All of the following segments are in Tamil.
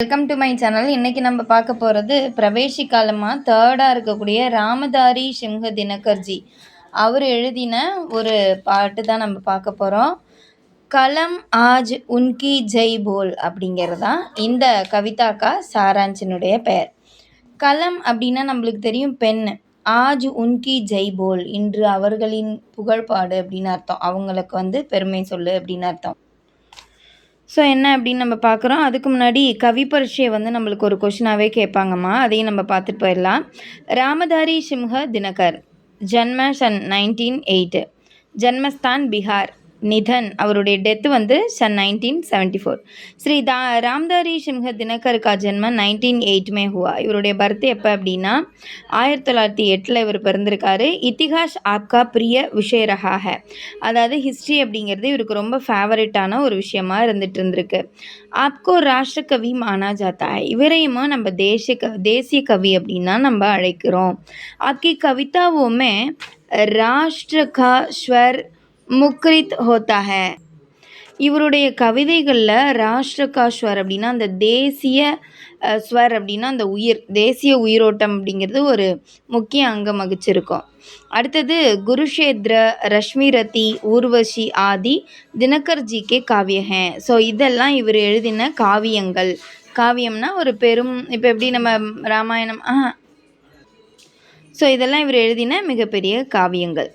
Welcome to my channel. இன்னைக்கு நம்ம பார்க்க போகிறது பிரவேசி காலமாக தேர்டாக இருக்கக்கூடிய ராமதாரி சிம்ஹ தினகர்ஜி அவர் எழுதின ஒரு பாட்டு தான் நம்ம பார்க்க போகிறோம். கலம் ஆஜ் உன்கி ஜெய் போல் அப்படிங்கிறது தான் இந்த கவிதாக்கா சாராஞ்சினுடைய பெயர். கலம் அப்படின்னா நம்மளுக்கு தெரியும் பெண். ஆஜ் உன்கி ஜெய் போல், இன்று அவர்களின் புகழ்பாடு அப்படின்னு அர்த்தம். அவங்களுக்கு பெருமை சொல்லு அப்படின்னு அர்த்தம். ஸோ என்ன அப்படின்னு நம்ம பார்க்குறோம். அதுக்கு முன்னாடி கவி பரீட்சையை நம்மளுக்கு ஒரு கொஷினாகவே கேட்பாங்கம்மா, அதையும் நம்ம பார்த்துட்டு போயிடலாம். ராமதாரி சிம்ஹ தினகர், ஜன்ம சன் 1908, ஜன்மஸ்தான் பிகார், நிதன் அவருடைய டெத்து சன் 1974. ஸ்ரீ ராம்தாரி சிம்ஹ தினகர் கா ஜென்ம 1908 மே ஹுவா. இவருடைய பர்த் எப்போ அப்படின்னா 1908 இவர் பிறந்திருக்காரு. இத்திஹாஸ் ஆப்கா பிரிய விஷய ரஹா ஹை, அதாவது ஹிஸ்ட்ரி அப்படிங்கிறது இவருக்கு ரொம்ப ஃபேவரட்டான ஒரு விஷயமா இருந்திருக்கு. ஆப்கோ ராஷ்டிர கவி மானா ஜாத்தா ஹை, இவரையுமா நம்ம தேசிய கவி அப்படின்னா நம்ம அழைக்கிறோம். ஆப்கி கவிதாவோமே ராஷ்டிர கா ஸ்வர் முக்ரித் ஹோத்தா ஹை, இவருடைய கவிதைகளில் ராஷ்டிரகாஸ்வர் அப்படின்னா அந்த தேசிய ஸ்வர் அப்படின்னா அந்த தேசிய உயிரோட்டம் அப்படிங்கிறது ஒரு முக்கிய அங்கம் வகிச்சிருக்கும். அடுத்தது குருஷேத்ர, ரஷ்மிரதி, ஊர்வஷி ஆதி தினகர்ஜிக்கே காவிய ஹே. ஸோ இதெல்லாம் இவர் எழுதின காவியங்கள். காவியம்னா ஒரு பெரும், இப்போ எப்படி நம்ம ராமாயணம், ஸோ இதெல்லாம் இவர் எழுதின மிகப்பெரிய காவியங்கள்.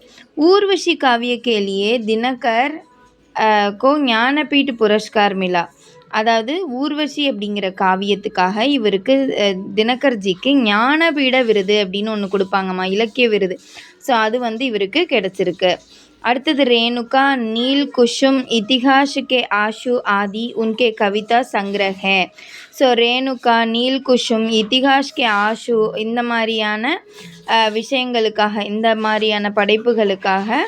ஊர்வஷி காவிய கேலியே தினகர் கோ ஞானபீட் புரஸ்கார் மிலா, அதாவது ஊர்வஷி அப்படிங்கிற காவியத்துக்காக இவருக்கு தினகர்ஜிக்கு ஞானபீட விருது அப்படின்னு ஒன்று கொடுப்பாங்கம்மா, இலக்கிய விருது. ஸோ அது இவருக்கு கிடச்சிருக்கு. அடுத்தது ரேணுகா, நீல் குஷும், இத்திஹாஸ் கே ஆஷு ஆதி உன்கே கவிதா சங்கிரஹ் ஹே. ஸோ ரேணுகா, நீல் குஷும், இத்திஹாஸ் கே ஆஷு, இந்த மாதிரியான விஷயங்களுக்காக, இந்த மாதிரியான படைப்புகளுக்காக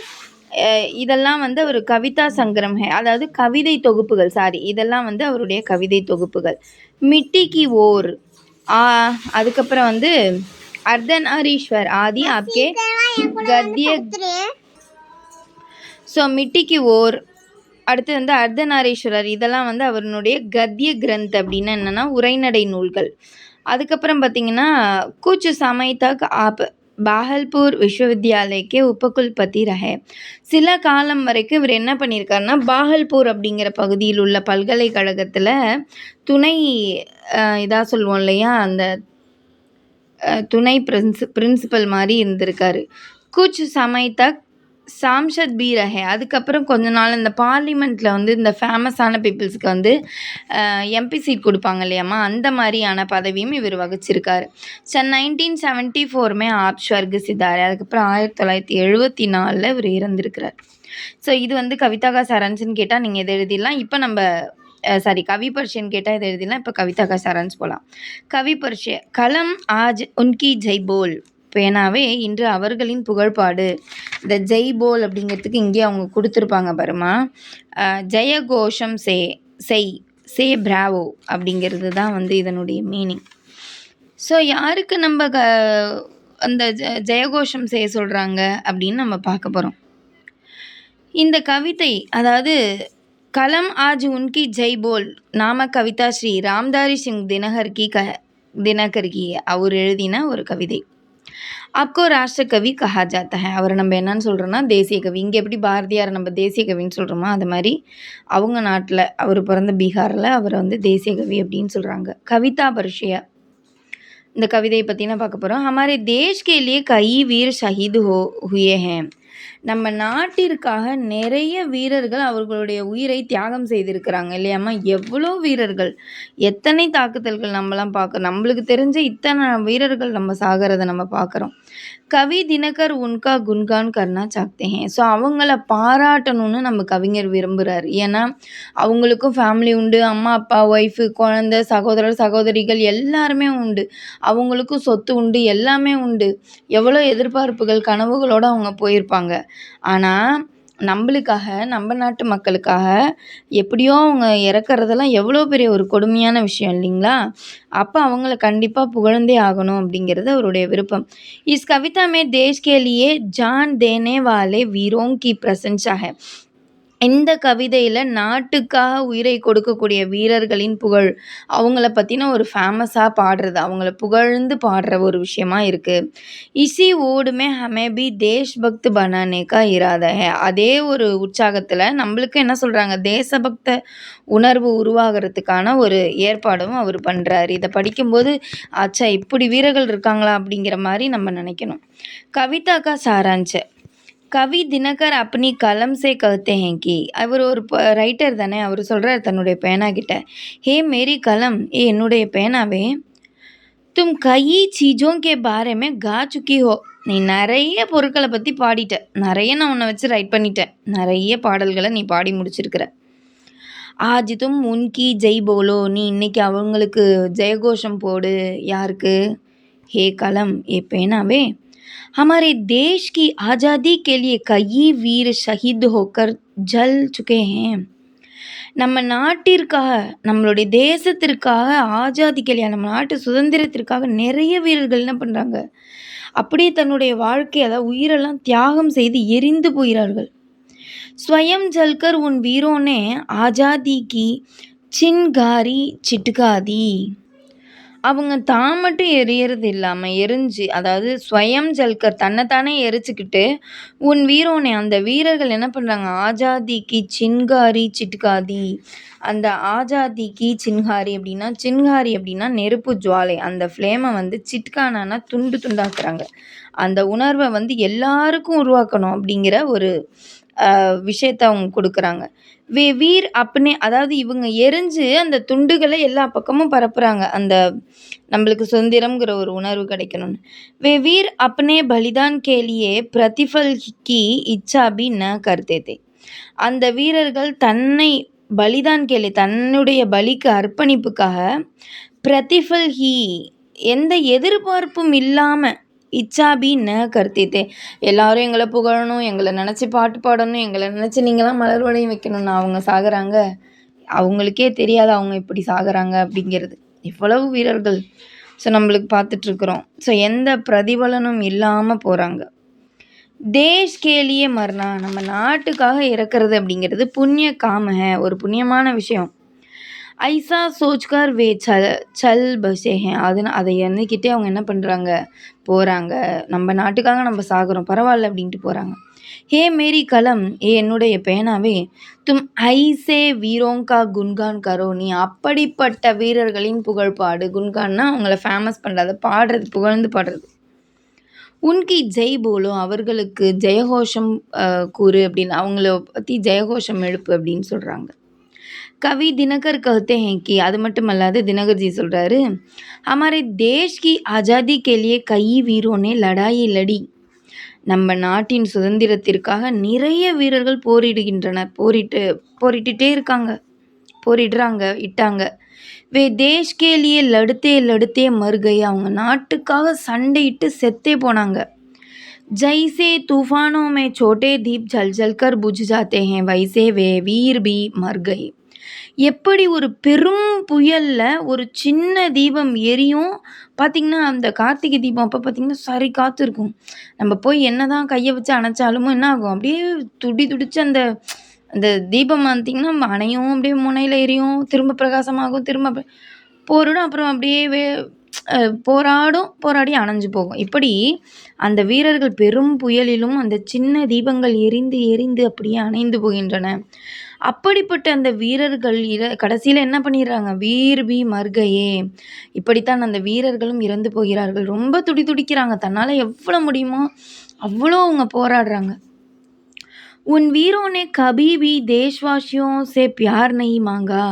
இதெல்லாம் ஒரு கவிதா சங்கிரம் ஹே, அதாவது கவிதை தொகுப்புகள். இதெல்லாம் அவருடைய கவிதை தொகுப்புகள். மிட்டிக்கு ஓர், அதுக்கப்புறம் அர்த்தநாரீஸ்வர் ஆதி ஆப்கே கத்திய. ஸோ மிட்டிக்கு ஓர், அடுத்து அர்த்தநாரீஸ்வரர், இதெல்லாம் அவருடைய கத்திய கிரந்த் அப்படின்னா என்னென்னா உரைநடை நூல்கள். அதுக்கப்புறம் பார்த்திங்கன்னா குச் சமய் தக் ஆப் பாகல்பூர் விஸ்வவித்யாலயக்கே உபகுல்பதி ரஹே. சில காலம் வரைக்கும் இவர் என்ன பண்ணியிருக்காருன்னா பாகல்பூர் அப்படிங்கிற பகுதியில் உள்ள பல்கலைக்கழகத்தில் துணை இதாக சொல்லுவோம் இல்லையா, அந்த துணை பிரின்சிபல் மாதிரி இருந்திருக்காரு. குச் சமய் தக் சாம்சத் பி ரஹே. அதுக்கப்புறம் கொஞ்ச நாள் இந்த பார்லிமெண்ட்டில் இந்த ஃபேமஸான பீப்புள்ஸுக்கு எம்பி சீட் கொடுப்பாங்க இல்லையாம்மா, அந்த மாதிரியான பதவியும் இவர் வகிச்சிருக்காரு. Sun 1974 app ஸ்வர்க் Sitare. அதுக்கப்புறம் 1974 இவர் இறந்திருக்கிறார். ஸோ இது கவிதாக்கா சாரான்ஸ்ன்னு கேட்டால் நீங்கள் எதை எழுதிடலாம். இப்போ நம்ம கவி பரிஷன் கேட்டால் இதை எழுதிடலாம். இப்போ கவிதாக்கா சாரான்ஸ் போகலாம். கவி பரிஷை, கலம் ஆஜ் உன்கி ஜெய் போல், பேனாவே இன்று அவர்களின் புகழ்பாடு. இந்த ஜெய் போல் அப்படிங்கிறதுக்கு இங்கே அவங்க கொடுத்துருப்பாங்க பாருமா, ஜெயகோஷம் சே பிராவோ அப்படிங்கிறது தான் இதனுடைய மீனிங். ஸோ யாருக்கு நம்ம அந்த ஜெயகோஷம் செய்ய சொல்கிறாங்க அப்படின்னு நம்ம பார்க்க போகிறோம். இந்த கவிதை, அதாவது கலம் ஆஜ் உன்கி ஜெய் போல் நாம கவிதா ஸ்ரீ ராம்தாரி சிங் தினகர்கி அவர் எழுதின ஒரு கவிதை. ஆப்கோ ராஷ்டிர கவி கஹா ஜாத்தா ஹை, அவரை நம்ம என்னன்னு சொல்கிறோன்னா தேசிய கவி. இங்கே எப்படி பாரதியார் நம்ம தேசிய கவின்னு சொல்கிறோமோ அது மாதிரி அவங்க நாட்டில், அவர் பிறந்த பீகாரில் அவரை தேசிய கவி அப்படின்னு சொல்கிறாங்க. கவிதா பரிஷையா, இந்த கவிதையை பற்றி நான் பார்க்க போகிறோம். ஹமாரே தேஷ் கே லியே கई வீர் ஷஹீது ஹுயே ஹே. நம்ம நாட்டிற்காக நிறைய வீரர்கள் அவர்களுடைய உயிரை தியாகம் செய்திருக்கிறாங்க இல்லையாம்மா. எவ்வளோ வீரர்கள், எத்தனை தாக்குதல்கள் நம்மலாம் பார்க்குறோம். நம்மளுக்கு தெரிஞ்ச இத்தனை வீரர்கள் நம்ம சாகிறத நம்ம பார்க்குறோம். கவி தினகர் உன்கா குன்கான் கர்னா சாக்தே ஹே. ஸோ அவங்கள பாராட்டணும்னு நம்ம கவிஞர் விரும்புகிறார். ஏன்னா அவங்களுக்கும் ஃபேமிலி உண்டு, அம்மா அப்பா ஒய்ஃபு குழந்தை சகோதரர் சகோதரிகள் எல்லாருமே உண்டு, அவங்களுக்கும் சொத்து உண்டு, எல்லாமே உண்டு. எவ்வளோ எதிர்பார்ப்புகள் கனவுகளோடு அவங்க போயிருப்பாங்க. ஆனால் நம்மளுக்காக, நம்ம நாட்டு மக்களுக்காக எப்படியோ அவங்க இறக்குறதெல்லாம் எவ்வளோ பெரிய ஒரு கொடுமையான விஷயம் இல்லைங்களா. அப்போ அவங்கள கண்டிப்பாக புகழ்ந்தே ஆகணும் அப்படிங்கிறது அவருடைய விருப்பம். இஸ் கவிதா மே தேஷ் கே லியே ஜான் தேனே வாலே வீரோं की प्रशंसा है. இந்த கவிதையில நாட்டுக்காக உயிரை கொடுக்கக்கூடிய வீரர்களின் புகழ், அவங்கள பத்தின ஒரு ஃபேமஸா பாடுறது, அவங்கள புகழ்ந்து பாடுற ஒரு விஷயமா இருக்கு. இசி ஓட் में हमें भी देशभक्त बनाने का इरादा है. அதே ஒரு உற்சாகத்துல நம்மளுக்கு என்ன சொல்றாங்க, தேசபக்த உணர்வு உருவாகுறதுக்கான ஒரு ஏற்பாடும் அவர் பண்றாரு. இத படிக்கும்போது, "அச்சா இப்படி வீரர்கள் இருக்காங்களா?" அப்படிங்கிற மாரி நம்ம நினைக்கணும். கவிதா கா சாராंश கவி தினகர் अपनी कलम से कहते हैं कि அவர் ஒரு ரைட்டர் தானே, அவர் சொல்றாரு தன்னுடைய பேனா கிட்ட, "ஹே மேரி கலம், ஏ என்னுடைய பேனாவே, तुम कई चीज़ों के बारे में गा चुकी हो." நீ நிறைய பொருட்களை பற்றி பாடிட்ட, நிறைய நான் உன்னை வச்சு ரைட் பண்ணிட்டேன், நிறைய பாடல்களை நீ பாடி முடிச்சிருக்கிற. ஆஜ் தும் உன்கி ஜெய் போலோ, நீ இன்னைக்கு அவங்களுக்கு ஜெயகோஷம் போடு. யாருக்கு? ஹே கலம், ஏ பேனாவே, हमारे देश की आज़ादी के लिए कई वीर शहीद होकर जल चुके हैं. நம்ம நாட்டிற்காக, நம்மளுடைய தேசத்திற்காக, ஆஜாதிக்கலையா நம்ம நாட்டு சுதந்திரத்திற்காக நிறைய வீரர்கள் என்ன பண்ணுறாங்க, அப்படியே தன்னுடைய வாழ்க்கை, அதாவது உயிரெல்லாம் தியாகம் செய்து எரிந்து போகிறார்கள். ஸ்வயம் ஜல்கர் உன் வீரோனே ஆஜாதி கி சின்காரி சிட்காதி. அவங்க தான் மட்டும் எரியறது இல்லாமல் எரிஞ்சு, அதாவது ஸ்வயம் ஜல்கர் தன்னைத்தானே எரிச்சுக்கிட்டு, உன் வீரோனே அந்த வீரர்கள் என்ன பண்ணுறாங்க, ஆஜாதிக்கு சின்காரி சிட்காதி. அந்த ஆஜாதிக்கு சின்ஹாரி அப்படின்னா, சின்ஹாரி அப்படின்னா நெருப்பு ஜுவாலை, அந்த ஃப்ளேமை வந்து சிட்கானா துண்டு துண்டாக்குறாங்க. அந்த உணர்வை வந்து எல்லாருக்கும் உருவாக்கணும் அப்படிங்கிற ஒரு விஷயத்த அவங்க கொடுக்குறாங்க. வீர் அப்பனே, அதாவது இவங்க எரிஞ்சு அந்த துண்டுகளை எல்லா பக்கமும் பரப்புகிறாங்க, அந்த நம்மளுக்கு சுதந்திரம்ங்கிற ஒரு உணர்வு கிடைக்கணும்னு. வீர் அப்பனே பலிதான் கேலியே பிரதிஃபல் கி இச்சா பி ந கர்த்தே தே. அந்த வீரர்கள் தன்னை பலிதான் கேலி, தன்னுடைய பலிக்கு அர்ப்பணிப்புக்காக, பிரதிஃபல் ஹி எந்த எதிர்பார்ப்பும் இல்லாமல், இச்சாபி ந கர்த்தித்தே, எல்லாரும் எங்களை புகழணும், எங்களை நினச்சி பாட்டு பாடணும், எங்களை நினச்சி நீங்களாம் மலர் வளையம் வைக்கணும்னு அவங்க சாகுறாங்க. அவங்களுக்கே தெரியாது அவங்க இப்படி சாகுறாங்க அப்படிங்கிறது. இவ்வளவு வீரர்கள் ஸோ நம்மளுக்கு பார்த்துட்ருக்குறோம். ஸோ எந்த பிரதிபலனும் இல்லாமல் போகிறாங்க. தேஷ் கேலியே மர்னா, நம்ம நாட்டுக்காக இறக்குறது அப்படிங்கிறது புண்ணிய காம, ஒரு புண்ணியமான விஷயம். ஐசா சோச்கர் வே சல் பசே ஹேன், அதை எண்ணிக்கிட்டே அவங்க என்ன பண்ணுறாங்க, போகிறாங்க. நம்ம நாட்டுக்காக நம்ம சாகுறோம், பரவாயில்ல அப்படின்ட்டு போகிறாங்க. ஹே மேரி கலம், ஏ என்னுடைய பேனாவே, தும் ஐசே வீரோங்கா குன்கான் கரோ, நீ அப்படிப்பட்ட வீரர்களின் புகழ்பாடு. குன்கான்னா அவங்கள ஃபேமஸ் பண்ணுறது, பாடுறது, புகழ்ந்து பாடுறது. உன்கி ஜெய் போலோ, அவர்களுக்கு ஜெயகோஷம் கூறு அப்படின்னு, அவங்கள பற்றி ஜெயகோஷம் எழுப்பு அப்படின்னு சொல்கிறாங்க. கவி தினகர் कहते हैं कि, அது மட்டும் அல்லாது தினகர்ஜி சொல்கிறாரு, हमारे देश की आज़ादी के लिए कई वीरों ने लड़ाई लड़ी. நம்ம நாட்டின் சுதந்திரத்திற்காக நிறைய வீரர்கள் போரிடுகின்றனர், போரிட்டுட்டே இருக்காங்க, இட்டாங்க. வே தேஷ் கே லியே லடுத்தே மறுகை, அவங்க நாட்டுக்காக சண்டையிட்டு செத்தே போனாங்க. ஜைசே தூஃபானோ மே சோட்டே தீப் ஜல் ஜல்கர் புஜ் ஜாத்தே ஹேன், வைசே வே வீர் பி மர்கை. எப்படி ஒரு பெரும் புயலில் ஒரு சின்ன தீபம் எரியும் பார்த்திங்கன்னா, அந்த கார்த்திகை தீபம் அப்போ பார்த்திங்கன்னா சரி காற்று இருக்கும், நம்ம போய் என்ன தான் கையை வச்சு அணைச்சாலும் என்ன ஆகும், அப்படியே துடிச்சு அந்த அந்த தீபம் பார்த்திங்கன்னா அணையும், அப்படியே முனையில் எரியும், திரும்ப பிரகாசமாகும், திரும்ப போரிடும், அப்புறம் அப்படியே போராடி அணைஞ்சு போகும். இப்படி அந்த வீரர்கள் பெரும் புயலிலும் அந்த சின்ன தீபங்கள் எரிந்து அப்படியே அணைந்து போகின்றன. அப்படிப்பட்ட அந்த வீரர்கள் கடைசியில் என்ன பண்ணிடுறாங்க, வீர் பி மர்கையே, இப்படித்தான் அந்த வீரர்களும் இறந்து போகிறார்கள். ரொம்ப துடிக்கிறாங்க, தன்னால் எவ்வளோ முடியுமோ அவ்வளோ அவங்க போராடுறாங்க. உன் வீரோனே கபி பி தேஷ்வாசியோ சே பியார் நஹி மாங்கா,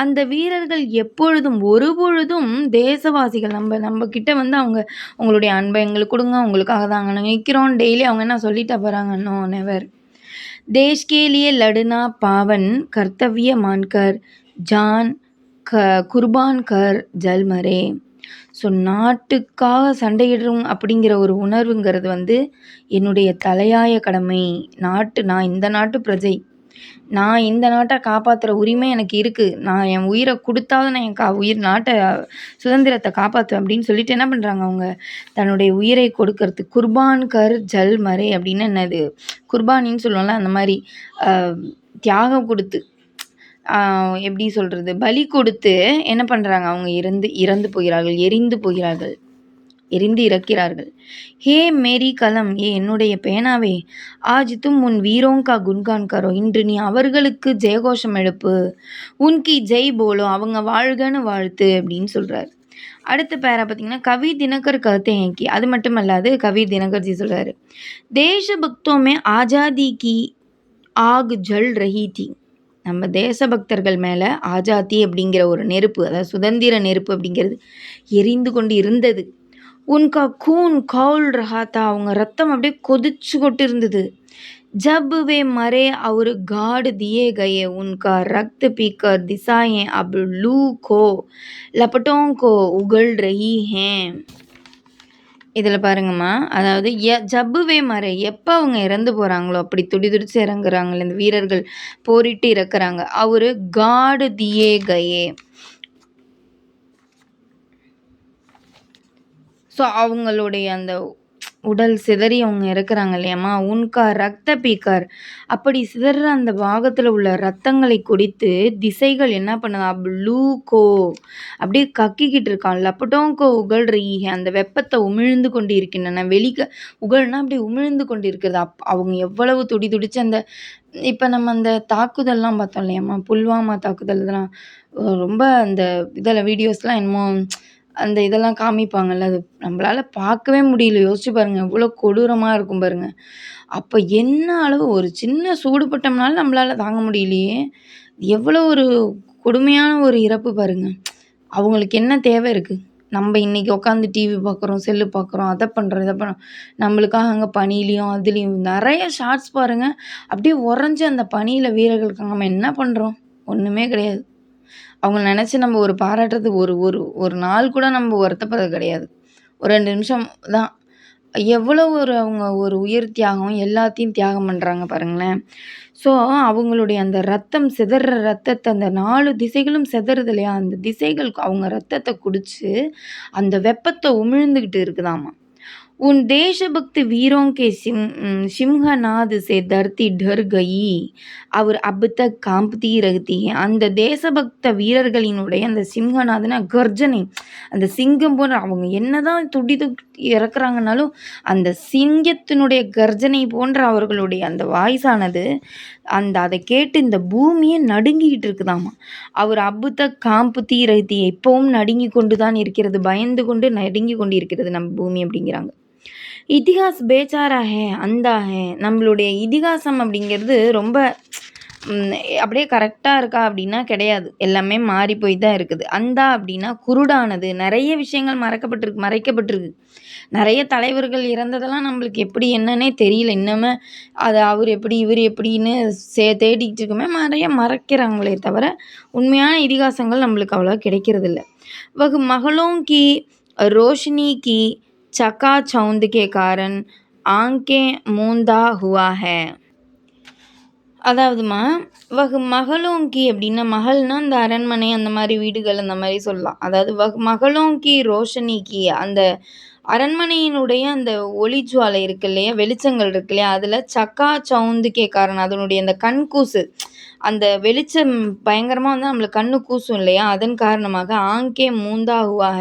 அந்த வீரர்கள் எப்பொழுதும் ஒருபொழுதும் தேசவாசிகள் நம்ம கிட்ட வந்து அவங்க உங்களுடைய அன்பை எங்களுக்கு கொடுங்க, உங்களுக்காக தாங்க நாங்கள் நிற்கிறோம் டெய்லி, அவங்க என்ன சொல்லிட்டா போகிறாங்க, நோ நெவர். देश के लिए लड़ना पावन, कर्तव्य मानकर जान குர்பான் கர் ஜல் மரே. ஸோ நாட்டுக்காக சண்டையிடும் அப்படிங்கிற ஒரு உணர்வுங்கிறது வந்து என்னுடைய தலையாய கடமை. நான் இந்த நாட்டு பிரஜை, நான் இந்த நாட்டை காப்பாற்றுற உரிமை எனக்கு இருக்குது, நான் என் உயிரை கொடுத்தாவது நான் என் நாட்டை சுதந்திரத்தை காப்பாற்றுவேன் அப்படின்னு சொல்லிட்டு என்ன பண்ணுறாங்க, அவங்க தன்னுடைய உயிரை கொடுக்கறதுக்கு குர்பான் கர் ஜல் மரே அப்படின்னு என்னது, குர்பானின்னு சொல்லுவோம்ல, அந்த மாதிரி தியாகம் கொடுத்து எப்படி சொல்கிறது, பலி கொடுத்து என்ன பண்ணுறாங்க, அவங்க இறந்து போகிறார்கள், எரிந்து இறக்கிறார்கள். ஹே மேரி கலம், என்னுடைய பேனாவே, ஆஜ் தும் உன் வீரோங்கா குன்கான் கரோ, இன்று நீ அவர்களுக்கு ஜெயகோஷம் எழுப்பு, உன்கி ஜெய் போலோ, அவங்க வாழ்கன்னு வாழ்த்து அப்படின்னு சொல்கிறார். அடுத்த பேரா பார்த்தீங்கன்னா கவி தினகர் கஹ்தே ஹேன் கி, அது மட்டும் அல்லாது கவி தினகர்ஜி சொல்கிறாரு, தேச பக்தோமே ஆஜாதி கி ஆக் ஜல் ரஹி தி, நம்ம தேசபக்தர்கள் மேலே ஆஜாதி அப்படிங்கிற ஒரு நெருப்பு, அதாவது சுதந்திர நெருப்பு அப்படிங்கிறது எரிந்து கொண்டு இருந்தது. உன்கா கூன் கவுல் ரஹாத்தா, அவங்க ரத்தம் அப்படியே கொதிச்சு கொண்டு இருந்தது. जब वे मरे और गाड़ दिए गए, उनका रक्त पीकर दिशाएं अब लू को लपटों को उगल रही हैं. இதில் பாருங்கம்மா, அதாவது ஜப்புவே மறை, எப்போ அவங்க இறந்து போகிறாங்களோ, அப்படி துடிச்சு இறங்குறாங்களே இந்த வீரர்கள், போரிட்டு இறக்குறாங்க. அவரு காடு தியே கயே, ஸோ அவங்களுடைய அந்த உடல் சிதறி அவங்க இறக்குறாங்க இல்லையாம்மா, உன்கா ரத்த பீக்கார், அப்படி சிதற அந்த பாகத்தில் உள்ள ரத்தங்களை குடித்து திசைகள் என்ன பண்ணுதா, ப்ளூகோ அப்படியே கக்கிக்கிட்டு இருக்கான், லப்பட்டோங்கோ உகழ் ரீஹ, அந்த வெப்பத்தை உமிழ்ந்து கொண்டு இருக்கின்றன, உகழ்னா அப்படி உமிழ்ந்து கொண்டு இருக்கிறது. அவங்க எவ்வளவு துடிச்சு அந்த இப்போ நம்ம அந்த தாக்குதல்லாம் பார்த்தோம் இல்லையாம்மா, புல்வாமா தாக்குதல், இதெல்லாம் ரொம்ப அந்த இதில் வீடியோஸ்லாம் என்னமோ அந்த இதெல்லாம் காமிப்பாங்கல்ல, அது நம்மளால் பார்க்கவே முடியல. யோசிச்சு பாருங்கள், எவ்வளோ கொடூரமாக இருக்கும் பாருங்கள். அப்போ என்ன அளவு ஒரு சின்ன சூடுபட்டோம்னாலும் நம்மளால் தாங்க முடியலையே, எவ்வளோ ஒரு கொடுமையான ஒரு இறப்பு பாருங்கள். அவங்களுக்கு என்ன தேவை இருக்குது? நம்ம இன்றைக்கி உட்காந்து டிவி பார்க்குறோம், செல்லு பார்க்குறோம், அதை பண்ணுறோம், இதை பண்ணுறோம், நம்மளுக்காக அங்கே பனிலையும் அதுலேயும் நிறைய ஷார்ட்ஸ் பாருங்கள், அப்படியே உறைஞ்சி அந்த பனியில் வீரர்களுக்கு நம்ம என்ன பண்ணுறோம்? ஒன்றுமே கிடையாது. அவங்கள நினச்சி நம்ம ஒரு பாராட்டுறதுக்கு ஒரு நாள் கூட நம்ம வருத்தப்படுறது கிடையாது. ஒரு 2 நிமிஷம் தான். எவ்வளோ அவங்க ஒரு உயிர் தியாகம், எல்லாத்தையும் தியாகம் பண்ணுறாங்க பாருங்களேன். ஸோ அவங்களுடைய அந்த ரத்தம் சிதற ரத்தத்தை, அந்த 4 திசைகளும் சிதறுது இல்லையா, அந்த திசைகள் அவங்க ரத்தத்தை குடித்து அந்த வெப்பத்தை உமிழ்ந்துக்கிட்டு இருக்குதாமா. உன் தேசபக்தி वीरों के सिंहनाद से धरती डर गई அவர் अब तक कांपती रहती है. அந்த தேசபக்த வீரர்களினுடைய அந்த சிங்கநாதன கர்ஜனை, அந்த சிங்கம் போன்ற அவங்க என்னதான் துடி இறக்குறாங்கனாலும் அந்த சிங்கத்தினுடைய கர்ஜனை போன்ற அவர்களுடைய அந்த வாய்ஸானது அதை கேட்டு இந்த பூமியே நடுங்கிக்கிட்டு இருக்குதாமா. அவர் அபுத்த காம்புத்தி ரத்தி, எப்பவும் நடுங்கி கொண்டு தான் இருக்கிறது, பயந்து கொண்டு நடுங்கி கொண்டு இருக்கிறது நம்ம பூமி அப்படிங்கிறாங்க. இதிகாஸ் பேச்சாரா ஹே அந்தா ஹே, நம்மளுடைய இதிகாசம் அப்படிங்கிறது ரொம்ப அப்படியே கரெக்டாக இருக்கா அப்படின்னா கிடையாது, எல்லாமே மாறி போய் தான் இருக்குது. அந்தா அப்படின்னா குருடானது, நிறைய விஷயங்கள் மறைக்கப்பட்டிருக்கு. நிறைய தலைவர்கள் இறந்ததெல்லாம் நம்மளுக்கு எப்படி என்னன்னே தெரியல இன்னமே, அது அவர் எப்படி இவர் எப்படின்னு தேடிக்கிட்டு இருக்குமே, நிறைய மறைக்கிறாங்களே தவிர உண்மையான இதிகாசங்கள் நம்மளுக்கு அவ்வளோ கிடைக்கிறதில்ல. வகு மகளோं की रोशनी की चकाचौंध के कारण आंखें मूंदा हुआ है. அதாவதுமா, மகளோங்கி அப்படின்னா, மகள்னா அந்த அரண்மனை அந்த மாதிரி வீடுகள் அந்த மாதிரி சொல்லலாம். அதாவது மகளோங்கி ரோஷனிக்கு, அந்த அரண்மனையினுடைய அந்த ஒளிஜுவாலை இருக்கு இல்லையா, வெளிச்சங்கள் இருக்கு இல்லையா, அதில் சக்கா சவுந்துக்கே காரணம், அதனுடைய அந்த கண் கூசு, அந்த வெளிச்சம் பயங்கரமாக வந்து நம்மளுக்கு கண்ணு கூசும் இல்லையா, அதன் காரணமாக ஆங்கே மூந்தாகுவாக,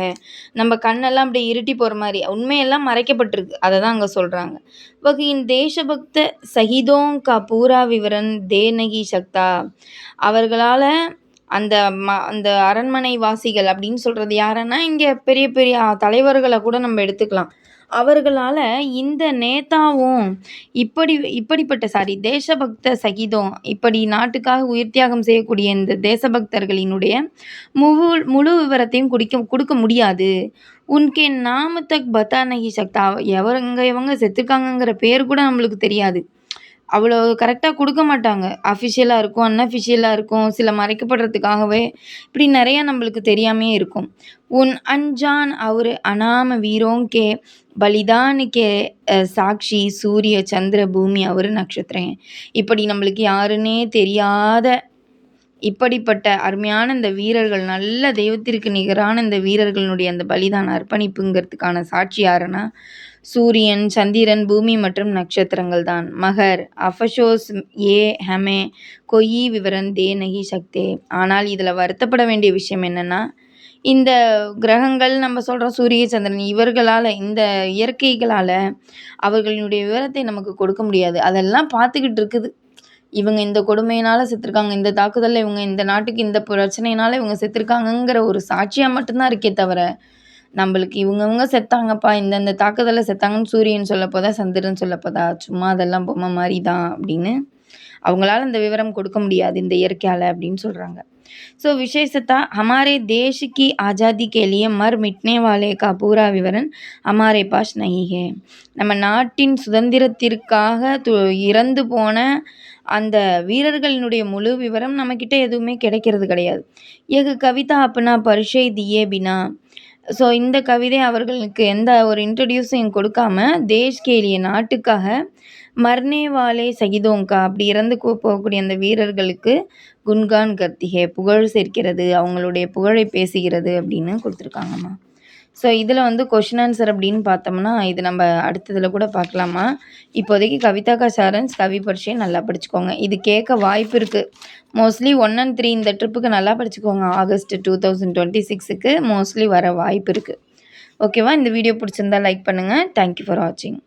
நம்ம கண்ணெல்லாம் அப்படியே இருட்டி போகிற மாதிரி உண்மையெல்லாம் மறைக்கப்பட்டிருக்கு, அதை தான் அங்கே சொல்கிறாங்க. வகையின் தேசபக்த சகிதோங் கா பூரா விவரன் தேனகி சக்தா, அவர்களால் அந்த அரண்மனை வாசிகள் அப்படின்னு சொல்கிறது யாருன்னா, இங்கே பெரிய பெரிய தலைவர்களை கூட நம்ம எடுத்துக்கலாம். அவர்களால் இந்த நேதாவும் இப்படிப்பட்ட தேசபக்த சகிதம், இப்படி நாட்டுக்காக உயிர் தியாகம் செய்யக்கூடிய இந்த தேசபக்தர்களினுடைய முழு விவரத்தையும் கொடுக்க முடியாது. உன்கே நாம தக் பத்தா நகி சக்தா, இவங்க செத்துருக்காங்கங்கிற பேர் கூட நம்மளுக்கு தெரியாது, அவ்வளோ கரெக்டாக கொடுக்க மாட்டாங்க. அஃபிஷியலாக இருக்கும், அன்அஃபிஷியலாக இருக்கும், சில மறைக்கப்படுறதுக்காகவே இப்படி நிறையா நம்மளுக்கு தெரியாமே இருக்கும். உன் அஞ்சான் அவர் அனாம வீரோங்கே பலிதானுக்கே சாட்சி சூரிய சந்திர பூமி அவர் நட்சத்திரம், இப்படி நம்மளுக்கு யாருன்னே தெரியாத இப்படிப்பட்ட அருமையான இந்த வீரர்கள், நல்ல தெய்வத்திற்கு நிகரான இந்த வீரர்களுடைய அந்த பலிதான அர்ப்பணிப்புங்கிறதுக்கான சாட்சி யாருன்னா, சூரியன், சந்திரன், பூமி மற்றும் நட்சத்திரங்கள் தான். மகர், அஃபஷோஸ், ஏ ஹெமே, கொயி விவரன் தே நகி சக்தே. ஆனால் இதில் வருத்தப்பட வேண்டிய விஷயம் என்னென்னா, இந்த கிரகங்கள் நம்ம சொல்கிறோம் சூரிய, சந்திரன் இவர்களால், இந்த இயற்கைகளால் அவர்களுடைய விவரத்தை நமக்கு கொடுக்க முடியாது. அதெல்லாம் பார்த்துக்கிட்டு இருக்குது. இவங்க இந்த கொடுமையினால் செத்துருக்காங்க, இந்த தாக்குதலில் இவங்க, இந்த நாட்டுக்கு இந்த பிரச்சனையினால் இவங்க செத்துருக்காங்கங்கிற ஒரு சாட்சியாக மட்டும்தான் இருக்கே தவிர, நம்மளுக்கு இவங்கவங்க செத்தாங்கப்பா, இந்தந்த தாக்குதலில் செத்தாங்கன்னு சூரியன் சொல்லப்போதா, சந்திரன் சொல்லப்போதா, சும்மா அதெல்லாம் பொம்மை மாதிரி தான் அப்படின்னு அவங்களால இந்த விவரம் கொடுக்க முடியாது இந்த இயற்கையால் அப்படின்னு சொல்கிறாங்க. सो विशेषतः हमारे देश की आज़ादी के लिए मर मिटने वाले का पूरा विवरण हमारे पास नहीं है. நம்ம நாட்டின் சுதந்திரத்திற்காக இறந்து போன அந்த வீரர்களினுடைய முழு விவரம் நம்மக்கிட்ட எதுவுமே கிடைக்கிறது கிடையாது. ஏக கவிதா அப்பனா பரிச்சை தியே பினா. ஸோ இந்த கவிதை அவர்களுக்கு எந்த ஒரு இன்ட்ரடியூஸையும் கொடுக்காம தேஷ்கேலிய நாட்டுக்காக மர்னே வாலே சகிதோங்கா அப்படி இறந்து போகக்கூடிய அந்த வீரர்களுக்கு குன்கான் கர்த்திகே புகழ் சேர்க்கிறது, அவங்களுடைய புகழை பேசுகிறது அப்படின்னு கொடுத்துருக்காங்கம்மா. ஸோ இதில் வந்து கொஷின் ஆன்சர் அப்படின்னு பார்த்தோம்னா இது நம்ம அடுத்ததில் கூட பார்க்கலாமா. இப்போதைக்கு கவிதா கா சாரன்ஸ் கவி பரீட்சையை நல்லா படிச்சுக்கோங்க. இது கேட்க வாய்ப்பு இருக்குது. மோஸ்ட்லி 1 and 3 இந்த ட்ரிப்புக்கு நல்லா படிச்சுக்கோங்க. ஆகஸ்ட் 2026க்கு மோஸ்ட்லி வர வாய்ப்பு இருக்குது. ஓகேவா? இந்த வீடியோ பிடிச்சிருந்தா லைக் பண்ணுங்கள். தேங்க்யூ ஃபார் வாட்சிங்.